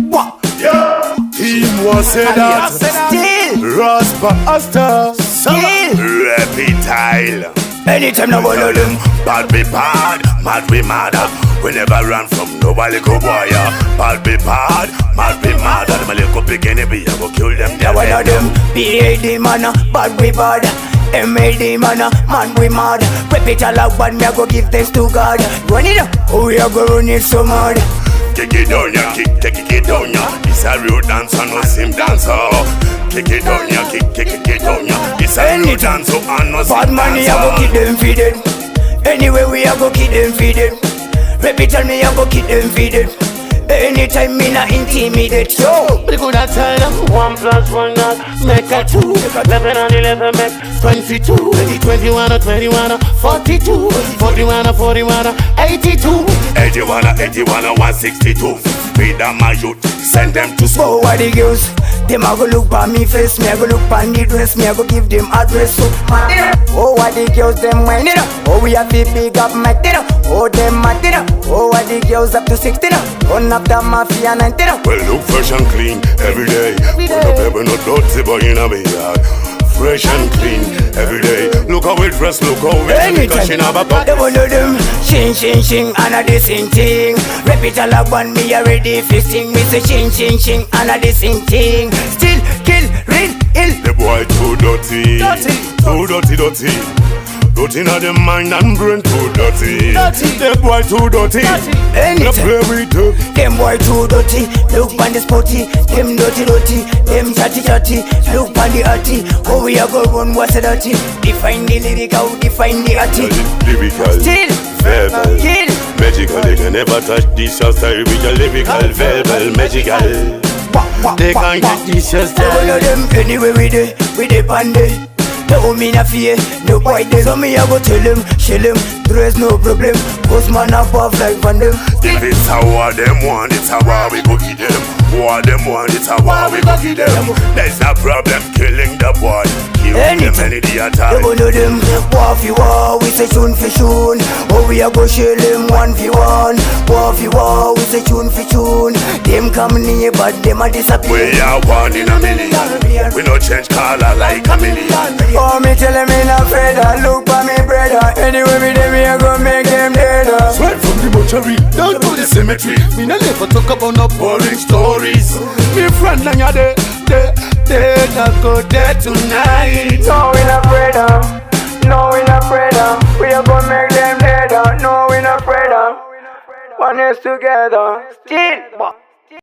What? Yeah. Team was say that. Still. Raspa Asta. Still. Reptile. Anytime no one of them. Bad be bad, mad we mad. We never run from nobody go boy. Bad be bad, mad we mad. My little beginning be I go kill them. Yeah, one of them. B.A.D. man, bad we bad. M.A.D. man, man we mad. Rep it all out, but me I go give thanks to God. Run it up, oh we are go run it so mad. Kick it down, ya, kick it down, ya. It's a real dancer, no sim dancer. Kick it down, ya, kick it down, ya. It's a real dancer, and no sim dancer. Bad money, I go keep them feeded. Anyway, we a go keep them feeded. Rep it tell me, I go keep them feeded. Anytime me not intimidate, yo. We could have tell them 1 + 1 not make a 2. 11 and 11 make 22. 21 or 21 or 42. 41 or 41 or 82. 81 or 81 or 162. Feed them my youth, send them to school. Oh, what the girls? Them a go look by me face, me a go look by the dress, me a go give them address. So, oh, what the girls them wine it up. Oh, we have to big up my dinner. Oh, them mad dinner. Oh, what the girls up to 16 up. On up the mafia 19 up. Well, look fresh and clean every day. When the paper not dirty, but in a yard. Fresh and clean every day. Look how we dress, look how we Anytime, she have a pop. they one of them. Shing, shing, shing, and a this sing thing. Rep it all up on me already fisting. Me say shing, shing, shing, and a this sing thing. Still kill, real, ill. The boy too dirty. Too dirty. Dirty na the mind and brain too dirty. The boy too dirty. Anytime. Play with them. Them boy too dirty, look on the spotty. Them dirty, them chatty. Look on the arty. Oh, we are go run, what's a dirty? Define the lyrical, define the arty. Lyrical, Still, verbal, kill. magical. They can never touch this your style with your lyrical, verbal, magical. They can't get this your style. All of them anyway we dey panday. No me na fear, no boy dey. So me I go tell him, shell him. There's no problem, cause man up off like Van Damme. If it's how them want, it's how we go get them. What them want, it's how we go get them. There's no problem killing the boy. Kill them any day at all. You go know them, war fi war, we say tune fi tune. Oh we a go shell them 1v1. War fi war, we say tune fi tune. Them come near but them a disappear. We are 1 in a million. We no change color like a million. Oh me tell them me not afraid, look for me brother. Anyway me dem me a go make them dead. Straight from the butchery down to the cemetery. Me no never talk about no boring stories. Me friend and ya they not go there tonight. No we not afraid, no we not afraid. We a go make them dead. No we not afraid. One is together, still.